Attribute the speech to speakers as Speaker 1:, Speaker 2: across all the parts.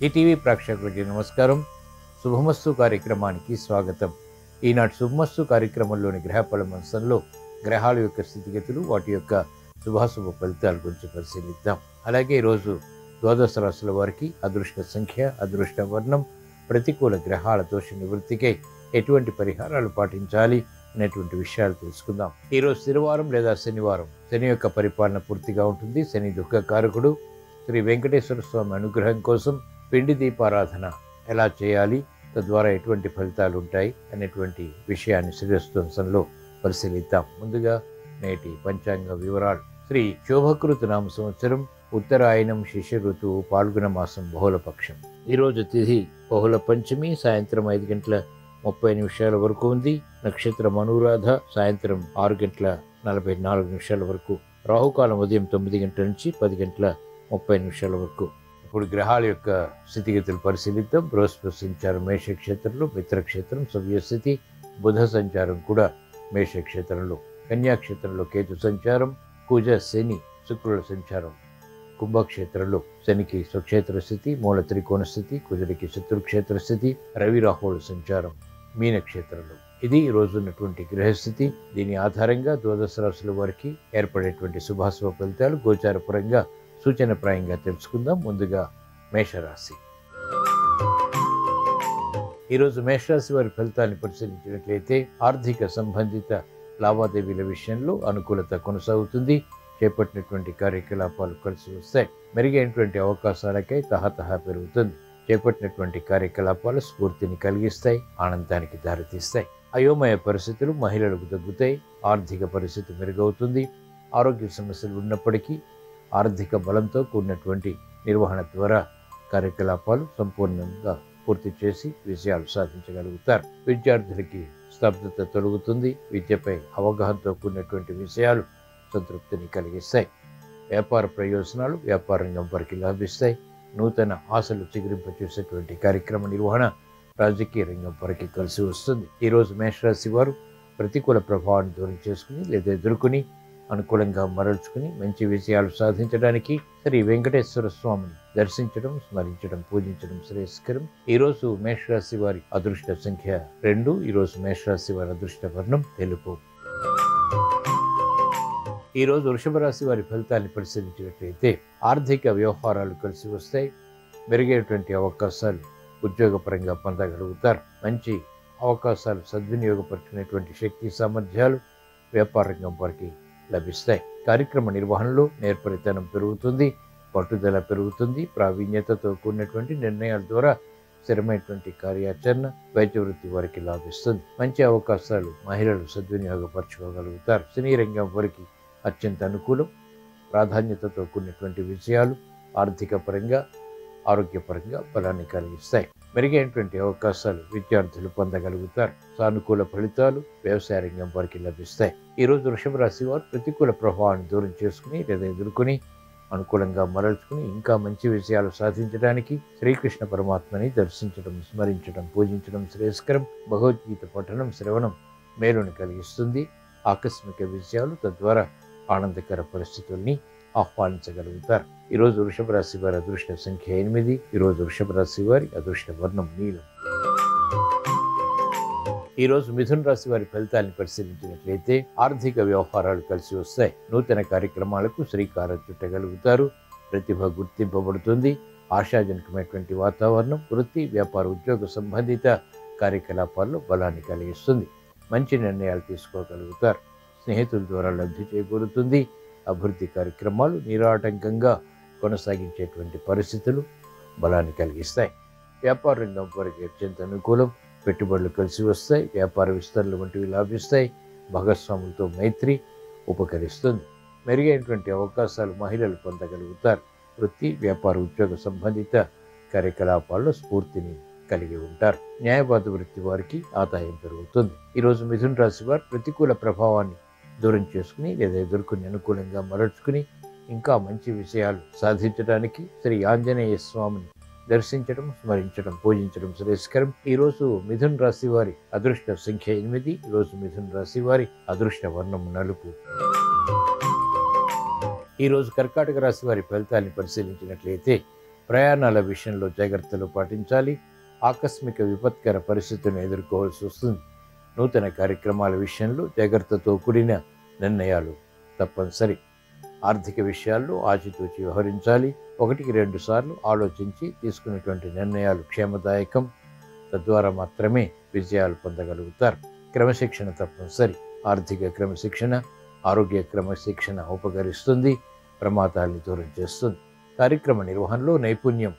Speaker 1: ETV ప్రేక్షకులకి నమస్కారం. శుభమస్తు కార్యక్రమానికి స్వాగతం. ఈనాటి శుభమస్తు కార్యక్రమంలోని గ్రహఫల అంశంలో గ్రహాల యొక్క స్థితిగతులు, వాటి యొక్క శుభాశుభ ఫలితాల గురించి పరిశీలిద్దాం. అలాగే ఈరోజు ద్వాదశ రాశుల వారికి అదృష్ట సంఖ్య, అదృష్ట వర్ణం, ప్రతికూల గ్రహాల దోష నివృత్తికై ఎటువంటి పరిహారాలు పాటించాలి అనేటువంటి విషయాలు తెలుసుకుందాం. ఈరోజు శనివారం లేదా శనివారం. శని యొక్క పరిపాలన పూర్తిగా ఉంటుంది. శని దుఃఖకారకుడు. శ్రీ వెంకటేశ్వర స్వామి అనుగ్రహం కోసం పిండి దీపారాధన ఎలా చేయాలి, తద్వారా ఎటువంటి ఫలితాలు ఉంటాయి అనేటువంటి విషయాన్ని శ్రీరస్తంలో పరిశీలిద్దాం. ముందుగా నేటి పంచాంగ వివరాలు. శ్రీ శోభకృత నామ సంవత్సరం, ఉత్తరాయణం, శిశిర ఋతువు, పాల్గొన మాసం, బహుళపక్షం. ఈరోజు తిథి బహుళ పంచమి, సాయంత్రం 5:30 వరకు ఉంది. నక్షత్రం అనురాధ, సాయంత్రం 6:44 వరకు. రాహుకాలం ఉదయం 9 గంటల నుంచి 10:30 వరకు. ఇప్పుడు గ్రహాల యొక్క స్థితిగతులు పరిశీలిద్దాం. బృహస్పతి సంచారం మేషక్షేత్రంలో, మిత్రక్షేత్రం సవ్యస్థితి. బుధ సంచారం కూడా మేషక్షేత్రంలో. కన్యాక్షేత్రంలో కేతు సంచారం. కుజ, శని, శుక్రుల సంచారం కుంభక్షేత్రంలో. శనికి స్వక్షేత్ర స్థితి, మూల త్రికోణ స్థితి. కుజుడికి శత్రుక్షేత్ర స్థితి. రవి రాహువుల సంచారం మీనక్షేత్రంలో. ఇది ఈ రోజు ఉన్నటువంటి గ్రహస్థితి. దీని ఆధారంగా ద్వాదశ రాశుల వారికి ఏర్పడేటువంటి శుభాశుభ ఫలితాలు గోచారపరంగా సూచనప్రాయంగా తెలుసుకుందాం. ముందుగా మేషరాశి. ఈరోజు మేషరాశి వారి ఫలితాన్ని పరిశీలించినట్లయితే ఆర్థిక సంబంధిత లావాదేవీల విషయంలో అనుకూలత కొనసాగుతుంది. చేపట్టినటువంటి కార్యకలాపాలు కలిసి వస్తాయి. మెరుగైనటువంటి అవకాశాలకై తహతహ పెరుగుతుంది. చేపట్టినటువంటి కార్యకలాపాలు స్ఫూర్తిని కలిగిస్తాయి, ఆనందానికి దారితీస్తాయి. అయోమయ పరిస్థితులు మహిళలకు తగ్గుతాయి. ఆర్థిక పరిస్థితి మెరుగవుతుంది. ఆరోగ్య సమస్యలు ఉన్నప్పటికీ ఆర్థిక బలంతో కూడినటువంటి నిర్వహణ ద్వారా కార్యకలాపాలు సంపూర్ణంగా పూర్తి చేసి విజయాలు సాధించగలుగుతారు. విద్యార్థులకి స్తబ్దత తొలగుతుంది. విద్యపై అవగాహనతో కూడినటువంటి విషయాలు సంతృప్తిని కలిగిస్తాయి. వ్యాపార ప్రయోజనాలు వ్యాపార రంగం వారికి లాభిస్తాయి. నూతన ఆశలు చిగురింపచేసేటువంటి కార్యక్రమ నిర్వహణ రాజకీయ రంగం వారికి కలిసి వస్తుంది. ఈరోజు మేషరాశి వారు ప్రతికూల ప్రభావాన్ని దూరం చేసుకుని లేదా ఎదుర్కొని అనుకూలంగా మరల్చుకుని మంచి విజయాలు సాధించడానికి శ్రీ వెంకటేశ్వర స్వామిని దర్శించడం, స్మరించడం, పూజించడం శ్రేయస్కరం. ఈరోజు మేషరాశి వారి అదృష్ట సంఖ్య 2. ఈరోజు మేషరాశి వారి అదృష్ట వర్ణం తెలుపు. ఈరోజు వృషభ రాశి వారి ఫలితాన్ని పరిశీలించినట్లయితే ఆర్థిక వ్యవహారాలు కలిసి వస్తాయి. మెరుగైనటువంటి అవకాశాలు ఉద్యోగపరంగా పొందగలుగుతారు. మంచి అవకాశాలు సద్వినియోగపరుచుకునేటువంటి శక్తి సామర్థ్యాలు వ్యాపార రంగం వారికి లభిస్తాయి. కార్యక్రమ నిర్వహణలో నేర్పరితనం పెరుగుతుంది, పట్టుదల పెరుగుతుంది. ప్రావీణ్యతతో కూడినటువంటి నిర్ణయాల ద్వారా స్థిరమైనటువంటి కార్యాచరణ వైద్య వృత్తి వారికి లాభిస్తుంది. మంచి అవకాశాలు మహిళలు సద్వినియోగపరచుకోగలుగుతారు. సినీ రంగం వారికి అత్యంత అనుకూలం. ప్రాధాన్యతతో కూడినటువంటి విజయాలు ఆర్థిక పరంగా, ఆరోగ్యపరంగా బలాన్ని కలిగిస్తాయి. మెరుగైనటువంటి అవకాశాలు విద్యార్థులు పొందగలుగుతారు. సానుకూల ఫలితాలు వ్యవసాయ రంగం వారికి లభిస్తాయి. ఈరోజు వృషభ రాశి వారు ప్రతికూల ప్రభావాన్ని దూరం చేసుకుని లేదా ఎదుర్కొని అనుకూలంగా మరల్చుకుని ఇంకా మంచి విజయాలు సాధించడానికి శ్రీకృష్ణ పరమాత్మని దర్శించడం, స్మరించడం, పూజించడం శ్రేయస్కరం. భగవద్గీత పఠనం, శ్రవణం మేలుని కలిగిస్తుంది. ఆకస్మిక విజయాలు, తద్వారా ఆనందకర పరిస్థితుల్ని ఆహ్వానించగలుగుతారు. ఈరోజు వృషభ రాశి వారి అదృష్ట సంఖ్య 8. ఈరోజు వృషభ రాశి వారి అదృష్ట వర్ణం నీలం. ఈరోజు మిథున రాశి వారి ఫలితాన్ని పరిశీలించినట్లయితే ఆర్థిక వ్యవహారాలు కలిసి వస్తాయి. నూతన కార్యక్రమాలకు శ్రీకారం చుట్టగలుగుతారు. ప్రతిభ గుర్తింపబడుతుంది. ఆశాజనకమైనటువంటి వాతావరణం వృత్తి, వ్యాపార, ఉద్యోగ సంబంధిత కార్యకలాపాల్లో బలాన్ని కలిగిస్తుంది. మంచి నిర్ణయాలు తీసుకోగలుగుతారు. స్నేహితుల ద్వారా లబ్ధి చేకూరుతుంది. అభివృద్ధి కార్యక్రమాలు నిరాటంకంగా కొనసాగించేటువంటి పరిస్థితులు బలాన్ని కలిగిస్తాయి. వ్యాపార రంగం వారికి అత్యంత అనుకూలం. పెట్టుబడులు కలిసి వస్తాయి. వ్యాపార విస్తరణలు వంటివి లాభిస్తాయి. భాగస్వాములతో మైత్రి ఉపకరిస్తుంది. మెరుగైనటువంటి అవకాశాలు మహిళలు పొందగలుగుతారు. వృత్తి, వ్యాపార, ఉద్యోగ సంబంధిత కార్యకలాపాల్లో స్ఫూర్తిని కలిగి ఉంటారు. న్యాయవాద వృత్తి వారికి ఆదాయం పెరుగుతుంది. ఈరోజు మిథున రాశి వారు ప్రతికూల ప్రభావాన్ని దూరం చేసుకుని లేదా ఎదుర్కొని అనుకూలంగా మరల్చుకుని ఇంకా మంచి విషయాలు సాధించడానికి శ్రీ ఆంజనేయ స్వామిని దర్శించడం, స్మరించడం, పూజించడం శ్రేయస్కరం. ఈరోజు మిథున రాశి వారి అదృష్ట సంఖ్య 8. ఈరోజు మిథున రాశి వారి అదృష్ట వర్ణం నలుపు. ఈరోజు కర్కాటక రాశి వారి ఫలితాన్ని పరిశీలించినట్లయితే ప్రయాణాల విషయంలో జాగ్రత్తలు పాటించాలి. ఆకస్మిక విపత్కర పరిస్థితులను ఎదుర్కోవాల్సి వస్తుంది. నూతన కార్యక్రమాల విషయంలో జాగ్రత్తతో కూడిన నిర్ణయాలు తప్పనిసరి. ఆర్థిక విషయాల్లో ఆచితూచి వ్యవహరించాలి. 1-2 సార్లు ఆలోచించి తీసుకునేటువంటి నిర్ణయాలు క్షేమదాయకం. తద్వారా మాత్రమే విజయాలు పొందగలుగుతారు. క్రమశిక్షణ తప్పనిసరి. ఆర్థిక క్రమశిక్షణ, ఆరోగ్య క్రమశిక్షణ ఉపకరిస్తుంది, ప్రమాదాలను దూరం చేస్తుంది. కార్యక్రమ నిర్వహణలో నైపుణ్యం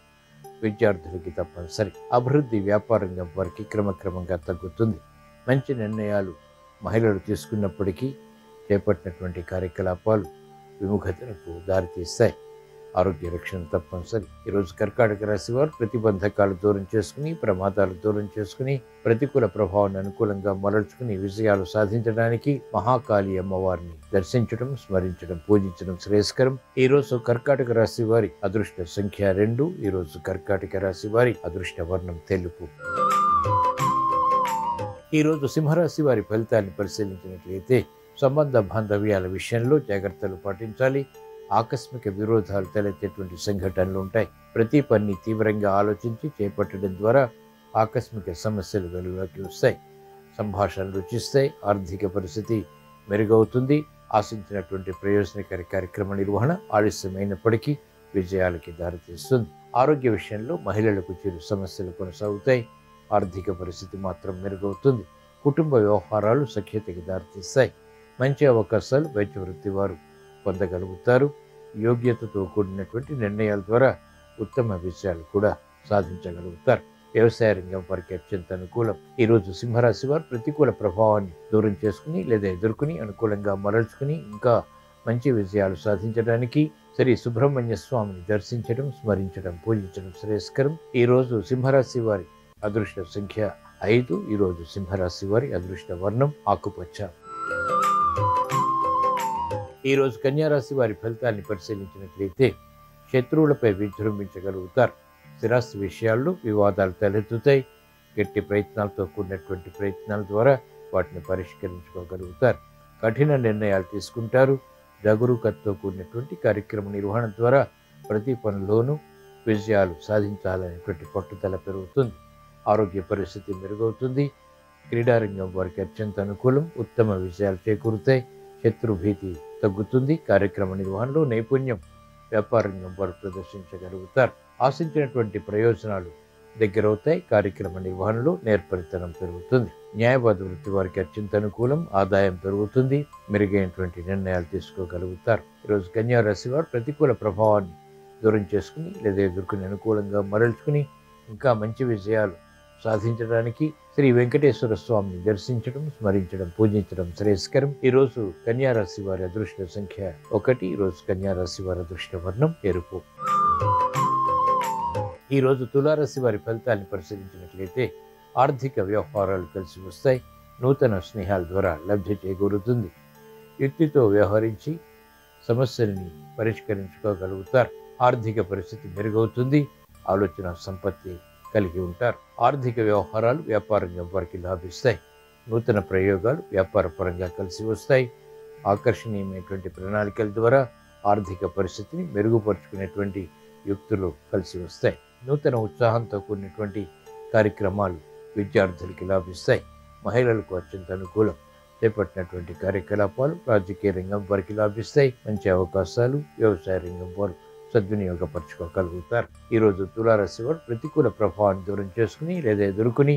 Speaker 1: విద్యార్థులకి తప్పనిసరి. అభివృద్ధి వ్యాపార రంగం వారికి క్రమక్రమంగా తగ్గుతుంది. మంచి నిర్ణయాలు మహిళలు తీసుకున్నప్పటికీ చేపట్టినటువంటి కార్యకలాపాలు విముఖతలకు దారితీస్తాయి. ఆరోగ్య రక్షణ తప్పనిసరి. ఈరోజు కర్కాటక రాశి వారు ప్రతిబంధకాలు దూరం చేసుకుని, ప్రమాదాలు దూరం చేసుకుని, ప్రతికూల ప్రభావాన్ని అనుకూలంగా మరల్చుకుని విజయాలు సాధించడానికి మహాకాళి అమ్మవారిని దర్శించడం, స్మరించడం, పూజించడం శ్రేయస్కరం. ఈరోజు కర్కాటక రాశి వారి అదృష్ట సంఖ్య 2. ఈరోజు కర్కాటక రాశి వారి అదృష్ట వర్ణం తెలుపు. ఈరోజు సింహరాశి వారి ఫలితాన్ని పరిశీలించినట్లయితే సంబంధ బాంధవ్యాల విషయంలో జాగ్రత్తలు పాటించాలి. ఆకస్మిక విరోధాలు తలెత్తేటువంటి సంఘటనలు ఉంటాయి. ప్రతి పని తీవ్రంగా ఆలోచించి చేపట్టడం ద్వారా ఆకస్మిక సమస్యలు వెలుగులోకి వస్తాయి. సంభాషణలు రుచిస్తాయి. ఆర్థిక పరిస్థితి మెరుగవుతుంది. ఆశించినటువంటి ప్రయోజనకర కార్యక్రమ నిర్వహణ ఆలస్యమైనప్పటికీ విజయాలకి దారితీస్తుంది. ఆరోగ్య విషయంలో మహిళలకు చిరు సమస్యలు కొనసాగుతాయి. ఆర్థిక పరిస్థితి మాత్రం మెరుగవుతుంది. కుటుంబ వ్యవహారాలు సఖ్యతకి దారితీస్తాయి. మంచి అవకాశాలు వైద్య వృత్తి వారు పొందగలుగుతారు. యోగ్యతతో కూడినటువంటి నిర్ణయాల ద్వారా ఉత్తమ విజయాలు కూడా సాధించగలుగుతారు. వ్యవసాయ రంగం వారికి అత్యంత అనుకూలం. ఈరోజు సింహరాశి వారు ప్రతికూల ప్రభావాన్ని దూరం చేసుకుని లేదా ఎదుర్కొని అనుకూలంగా మరల్చుకుని ఇంకా మంచి విజయాలు సాధించడానికి శ్రీ సుబ్రహ్మణ్య స్వామిని దర్శించడం, స్మరించడం, పూజించడం శ్రేయస్కరం. ఈరోజు సింహరాశి వారి అదృష్ట సంఖ్య 5. ఈరోజు సింహరాశి వారి అదృష్ట వర్ణం ఆకుపచ్చ. ఈరోజు కన్యారాశి వారి ఫలితాన్ని పరిశీలించినట్లయితే శత్రువులపై విజృంభించగలుగుతారు. స్థిరాస్తి విషయాల్లో వివాదాలు తలెత్తుతాయి. గట్టి ప్రయత్నాలతో కూడినటువంటి ప్రయత్నాల ద్వారా వాటిని పరిష్కరించుకోగలుగుతారు. కఠిన నిర్ణయాలు తీసుకుంటారు. జాగరూకతతో కూడినటువంటి కార్యక్రమ నిర్వహణ ద్వారా ప్రతి పనిలోనూ విజయాలు సాధించాలనేటువంటి పట్టుదల పెరుగుతుంది. ఆరోగ్య పరిస్థితి మెరుగవుతుంది. క్రీడారంగం వారికి అత్యంత అనుకూలం. ఉత్తమ విజయాలు చేకూరుతాయి. శత్రు భీతి తగ్గుతుంది. కార్యక్రమ నిర్వహణలో నైపుణ్యం వ్యాపార రంగం వారు ప్రదర్శించగలుగుతారు. ఆశించినటువంటి ప్రయోజనాలు దగ్గరవుతాయి. కార్యక్రమ నిర్వహణలో నేర్పరితనం పెరుగుతుంది. న్యాయవాద వృత్తి వారికి అత్యంత అనుకూలం. ఆదాయం పెరుగుతుంది. మెరుగైనటువంటి నిర్ణయాలు తీసుకోగలుగుతారు. ఈరోజు కన్యా రాశి వారు ప్రతికూల ప్రభావాన్ని దూరం చేసుకుని లేదా ఎదుర్కొని అనుకూలంగా మరల్చుకుని ఇంకా మంచి విజయాలు సాధించడానికి శ్రీ వెంకటేశ్వర స్వామిని దర్శించడం, స్మరించడం, పూజించడం శ్రేయస్కరం. ఈరోజు కన్యా రాశి వారి అదృష్ట సంఖ్య 1. ఈరోజు కన్యా రాశి వారి అదృష్ట వర్ణం ఎరుపు. ఈరోజు తులారాశి వారి ఫలితాన్ని పరిశీలించినట్లయితే ఆర్థిక వ్యవహారాలు కలిసి వస్తాయి. నూతన స్నేహాల ద్వారా లబ్ధి చేకూరుతుంది. యుక్తితో వ్యవహరించి సమస్యల్ని పరిష్కరించుకోగలుగుతారు. ఆర్థిక పరిస్థితి మెరుగవుతుంది. ఆలోచన సంపత్తి కలిగి ఉంటారు. ఆర్థిక వ్యవహారాలు వ్యాపార రంగం వారికి లాభిస్తాయి. నూతన ప్రయోగాలు వ్యాపార పరంగా కలిసి వస్తాయి. ఆకర్షణీయమైనటువంటి ప్రణాళికల ద్వారా ఆర్థిక పరిస్థితిని మెరుగుపరుచుకునేటువంటి యుక్తులు కలిసి వస్తాయి. నూతన ఉత్సాహంతో కూడినటువంటి కార్యక్రమాలు విద్యార్థులకి లాభిస్తాయి. మహిళలకు అత్యంత అనుకూలం. చేపట్టినటువంటి కార్యకలాపాలు రాజకీయ రంగం వారికి లాభిస్తాయి. మంచి అవకాశాలు వ్యవసాయ రంగం వారు సద్వినియోగపరచుకోగలుగుతారు. ఈరోజు తులారాశి వారు ప్రతికూల ప్రభావాన్ని దూరం చేసుకుని లేదా ఎదుర్కొని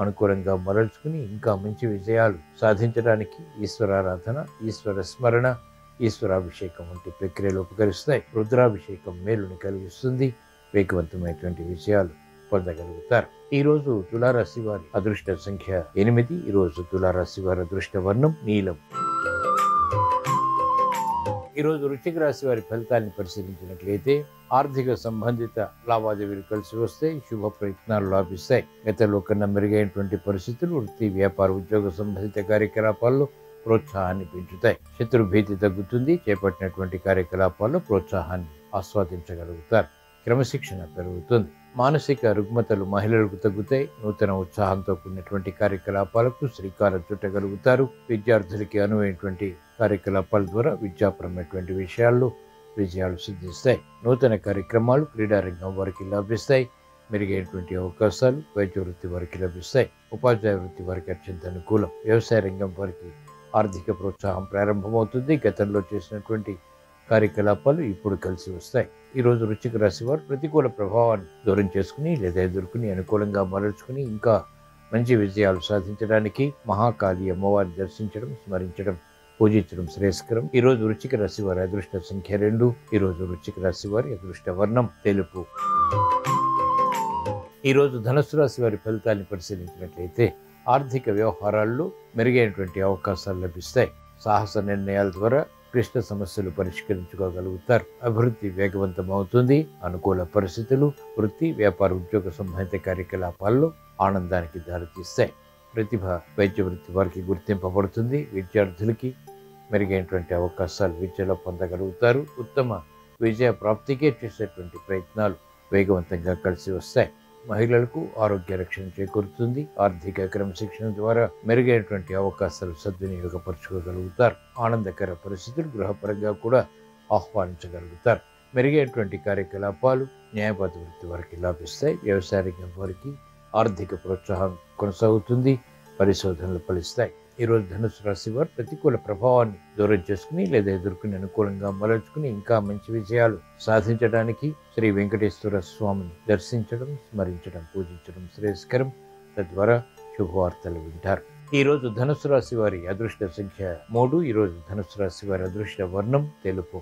Speaker 1: అనుకూలంగా మరల్చుకుని ఇంకా మంచి విజయాలు సాధించడానికి ఈశ్వరారాధన, ఈశ్వర స్మరణ, ఈశ్వరాభిషేకం వంటి ప్రక్రియలు ఉపకరిస్తాయి. రుద్రాభిషేకం మేలుని కలిగిస్తుంది. వేగవంతమైనటువంటి విజయాలు పొందగలుగుతారు. ఈరోజు తులారాశి వారి అదృష్ట సంఖ్య 8. ఈరోజు తులారాశి వారి అదృష్ట వర్ణం నీలం. ఈరోజు వృశ్చిక రాశి వారి ఫలితాన్ని పరిశీలించినట్లయితే ఆర్థిక సంబంధిత లావాదేవీలు కలిసి వస్తాయి. శుభ ప్రయత్నాలు లాభిస్తాయి. గతంలో కన్నా మెరుగైనటువంటి పరిస్థితులు వృత్తి, వ్యాపార, ఉద్యోగ సంబంధిత కార్యకలాపాల్లో ప్రోత్సాహాన్ని పెంచుతాయి. శత్రు భీతి తగ్గుతుంది. చేపట్టినటువంటి కార్యకలాపాల్లో ప్రోత్సాహాన్ని ఆస్వాదించగలుగుతారు. క్రమశిక్షణ పెరుగుతుంది. మానసిక రుగ్మతలు మహిళలకు తగ్గుతాయి. నూతన ఉత్సాహంతో కూడినటువంటి కార్యకలాపాలకు శ్రీకారం చుట్టగలుగుతారు. విద్యార్థులకి అనువైనటువంటి కార్యకలాపాల ద్వారా విద్యాపరమైనటువంటి విషయాల్లో విజయాలు సిద్ధిస్తాయి. నూతన కార్యక్రమాలు క్రీడారంగం వారికి లభిస్తాయి. మెరుగైనటువంటి అవకాశాలు వైద్య వృత్తి వారికి లభిస్తాయి. ఉపాధ్యాయ వృత్తి వారికి అత్యంత అనుకూలం. వ్యవసాయ రంగం వారికి ఆర్థిక ప్రోత్సాహం ప్రారంభమవుతుంది. గతంలో చేసినటువంటి కార్యకలాపాలు ఇప్పుడు కలిసి వస్తాయి. ఈరోజు వృశ్చిక రాశి వారు ప్రతికూల ప్రభావాన్ని దూరం చేసుకుని లేదా ఎదుర్కొని అనుకూలంగా మరల్చుకుని ఇంకా మంచి విజయాలు సాధించడానికి మహాకాళి అమ్మవారిని దర్శించడం, స్మరించడం, పూజించడం శ్రేయస్కరం. ఈరోజు వృశ్చిక రాశి వారి అదృష్ట సంఖ్య 2. ఈరోజు వృశ్చిక రాశి వారి అదృష్ట వర్ణం తెలుపు. ఈరోజు ధనుస్సు రాశి వారి ఫలితాన్ని పరిశీలించినట్లయితే ఆర్థిక వ్యవహారాల్లో మెరుగైనటువంటి అవకాశాలు లభిస్తాయి. సాహస నిర్ణయాల ద్వారా క్లిష్ట సమస్యలు పరిష్కరించుకోగలుగుతారు. అభివృద్ధి వేగవంతమవుతుంది. అనుకూల పరిస్థితులు వృత్తి, వ్యాపార, ఉద్యోగ సంబంధిత కార్యకలాపాల్లో ఆనందానికి దారితీస్తాయి. ప్రతిభ వైద్య వృత్తి వారికి గుర్తింపబడుతుంది. విద్యార్థులకి మెరుగైనటువంటి అవకాశాలు విద్యలో పొందగలుగుతారు. ఉత్తమ విజయ ప్రాప్తికే చేసేటువంటి ప్రయత్నాలు వేగవంతంగా కలిసి వస్తాయి. మహిళలకు ఆరోగ్య రక్షణ చేకూరుతుంది. ఆర్థిక క్రమశిక్షణ ద్వారా మెరుగైనటువంటి అవకాశాలు సద్వినియోగపరచుకోగలుగుతారు. ఆనందకర పరిస్థితులు గృహపరంగా కూడా ఆహ్వానించగలుగుతారు. మెరుగైనటువంటి కార్యకలాపాలు న్యాయవాద వృత్తి వారికి లాభిస్తాయి. వ్యవసాయ రంగం వారికి ఆర్థిక ప్రోత్సాహం కొనసాగుతుంది. పరిశోధనలు ఫలిస్తాయి. ఈరోజు ధనుసు రాశి వారు ప్రతికూల ప్రభావాన్ని దూరం చేసుకుని లేదా ఎదుర్కొని అనుకూలంగా మరల్చుకుని ఇంకా మంచి విజయాలు సాధించడానికి శ్రీ వెంకటేశ్వర స్వామిని దర్శించడం, స్మరించడం, పూజించడం శ్రేయస్కరం. తద్వారా శుభవార్తలు వింటారు. ఈరోజు ధనుసు రాశి వారి అదృష్ట సంఖ్య 3. ఈరోజు ధనుసు రాశి వారి అదృష్ట వర్ణం తెలుపు.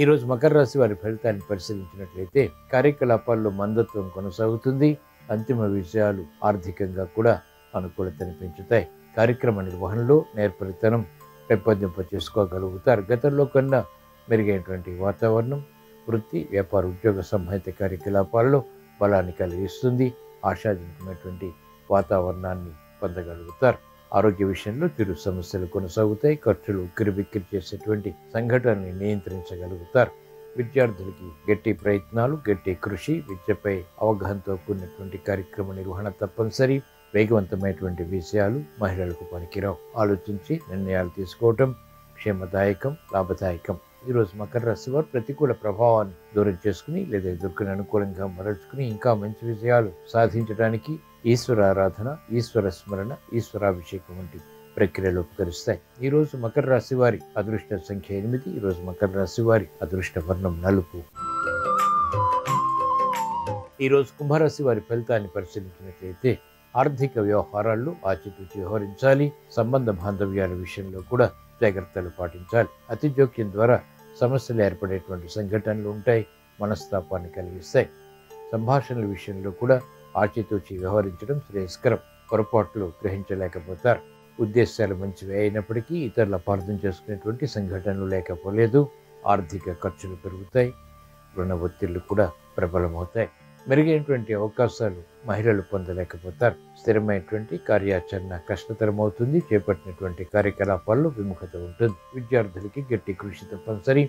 Speaker 1: ఈరోజు మకర రాశి వారి ఫలితాన్ని పరిశీలించినట్లయితే కార్యకలాపాల్లో మందత్వం కొనసాగుతుంది. అంతిమ విజయాలు ఆర్థికంగా కూడా అనుకూలతను పెంచుతాయి. కార్యక్రమ నిర్వహణలో నేర్పరితనం పెంపొందింప చేసుకోగలుగుతారు. గతంలో కన్నా మెరుగైనటువంటి వాతావరణం వృత్తి, వ్యాపార, ఉద్యోగ సంబంధిత కార్యకలాపాల్లో బలాన్ని కలిగిస్తుంది. ఆశాజనకమైనటువంటి వాతావరణాన్ని పొందగలుగుతారు. ఆరోగ్య విషయంలో తీరు సమస్యలు కొనసాగుతాయి. ఖర్చులు ఉక్కిరిబిక్కిరి చేసేటువంటి సంఘటనని నియంత్రించగలుగుతారు. విద్యార్థులకి గట్టి ప్రయత్నాలు, గట్టి కృషి, విద్యపై అవగాహనతో కూడినటువంటి కార్యక్రమ నిర్వహణ తప్పనిసరి. వేగవంతమైనటువంటి విషయాలు మహిళలకు పనికిరావు. ఆలోచించి నిర్ణయాలు తీసుకోవటం క్షేమదాయకం, లాభదాయకం. ఈరోజు మకర రాశి వారు ప్రతికూల ప్రభావాన్ని దూరం చేసుకుని లేదా ఎదుర్కొని అనుకూలంగా మరల్చుకుని ఇంకా మంచి విజయాలు సాధించడానికి ఈశ్వర ఆరాధన, ఈశ్వర స్మరణ, ఈశ్వరాభిషేకం వంటి ప్రక్రియలు ఉపకరిస్తాయి. ఈరోజు మకర రాశి వారి అదృష్ట సంఖ్య 8. ఈరోజు మకర రాశి వారి అదృష్ట వర్ణం నలుపు. ఈరోజు కుంభరాశి వారి ఫలితాన్ని పరిశీలించినట్లయితే ఆర్థిక వ్యవహారాల్లో ఆచితూచి వ్యవహరించాలి. సంబంధ బాంధవ్యాల విషయంలో కూడా జాగ్రత్తలు పాటించాలి. అతి జోక్యం ద్వారా సమస్యలు ఏర్పడేటువంటి సంఘటనలు ఉంటాయి. మనస్తాపాన్ని కలిగిస్తాయి. సంభాషణల విషయంలో కూడా ఆచితూచి వ్యవహరించడం శ్రేయస్కరం. పొరపాట్లు గ్రహించలేకపోతారు. ఉద్దేశాలు మంచివి అయినప్పటికీ ఇతరుల అపార్థం చేసుకునేటువంటి సంఘటనలు లేకపోలేదు. ఆర్థిక ఖర్చులు పెరుగుతాయి. రుణ ఒత్తిళ్లు కూడా ప్రబలమవుతాయి. మెరుగైనటువంటి అవకాశాలు మహిళలు పొందలేకపోతారు. స్థిరమైనటువంటి కార్యాచరణ కష్టతరమవుతుంది. చేపట్టినటువంటి కార్యకలాపాల్లో విముఖత ఉంటుంది. విద్యార్థులకి గట్టి కృషి తప్పనిసరి.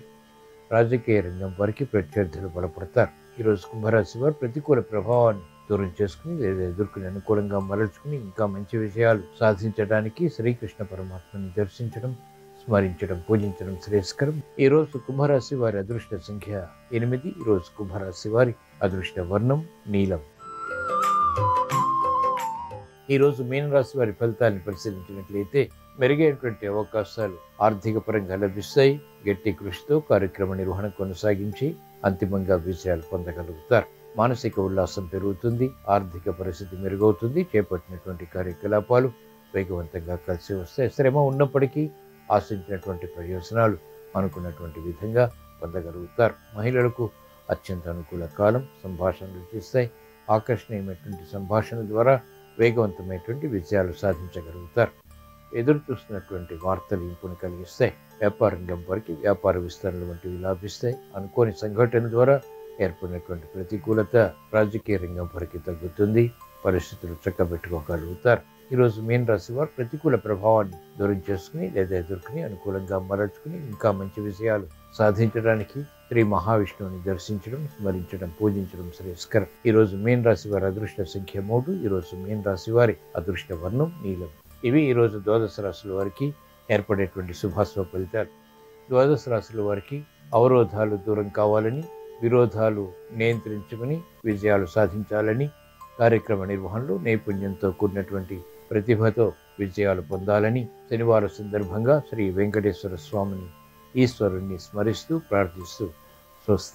Speaker 1: రాజకీయ రంగం వారికి ప్రత్యర్థులు బలపడతారు. ఈరోజు కుంభరాశి వారు ప్రతికూల ప్రభావాన్ని దూరం చేసుకుని లేదా ఎదుర్కొని అనుకూలంగా మరల్చుకుని ఇంకా మంచి విజయాలు సాధించడానికి శ్రీకృష్ణ పరమాత్మని దర్శించడం, స్మరించడం, పూజించడం శ్రేయస్కరం. ఈరోజు కుంభరాశి వారి అదృష్ట సంఖ్య 8. ఈరోజు కుంభరాశి వారి అదృష్ట వర్ణం నీలం. ఈరోజు మీనరాశి వారి ఫలితాన్ని పరిశీలించినట్లయితే మెరుగైనటువంటి అవకాశాలు ఆర్థిక పరంగా లభిస్తాయి. గట్టి కృషితో కార్యక్రమ నిర్వహణ కొనసాగించి అంతిమంగా విజయాలు పొందగలుగుతారు. మానసిక ఉల్లాసం పెరుగుతుంది. ఆర్థిక పరిస్థితి మెరుగవుతుంది. చేపట్టినటువంటి కార్యకలాపాలు వేగవంతంగా కలిసి వస్తాయి. శ్రమ ఉన్నప్పటికీ ఆశించినటువంటి ప్రయోజనాలు అనుకున్నటువంటి విధంగా పొందగలుగుతారు. మహిళలకు అత్యంత అనుకూల కాలం. సంభాషణలు చేస్తాయి. ఆకర్షణీయమైనటువంటి సంభాషణ ద్వారా వేగవంతమైనటువంటి విజయాలు సాధించగలుగుతారు. ఎదురు చూస్తున్నటువంటి వార్తలు ఇంపును కలిగిస్తాయి. వ్యాపార రంగం వారికి వ్యాపార విస్తరణ వంటివి లాభిస్తాయి. అనుకోని సంఘటన ద్వారా ఏర్పడినటువంటి ప్రతికూలత రాజకీయ రంగం వారికి తగ్గుతుంది. పరిస్థితులు చక్కబెట్టుకోగలుగుతారు. ఈరోజు మీన రాశి వారు ప్రతికూల ప్రభావాన్ని దూరం చేసుకుని లేదా ఎదుర్కొని అనుకూలంగా మరల్చుకుని ఇంకా మంచి విజయాలు సాధించడానికి శ్రీ మహావిష్ణువుని దర్శించడం, స్మరించడం, పూజించడం శ్రేయస్కరం. ఈరోజు మీన రాశి వారి అదృష్ట సంఖ్య 3. ఈరోజు మీన రాశి వారి అదృష్ట వర్ణం నీలం. ఇవి ఈరోజు ద్వాదశ రాశుల వారికి ఏర్పడేటువంటి శుభాశుభ ఫలితాలు. ద్వాదశ రాశుల వారికి అవరోధాలు దూరం కావాలని, విరోధాలు నియంత్రించుకుని విజయాలు సాధించాలని, కార్యక్రమ నిర్వహణలో నైపుణ్యంతో కూడినటువంటి ప్రతిభతో విజయాలు పొందాలని శనివారం సందర్భంగా శ్రీ వెంకటేశ్వర స్వామిని, ఈశ్వరుణ్ణి స్మరిస్తూ ప్రార్థిస్తూ స్వస్తి.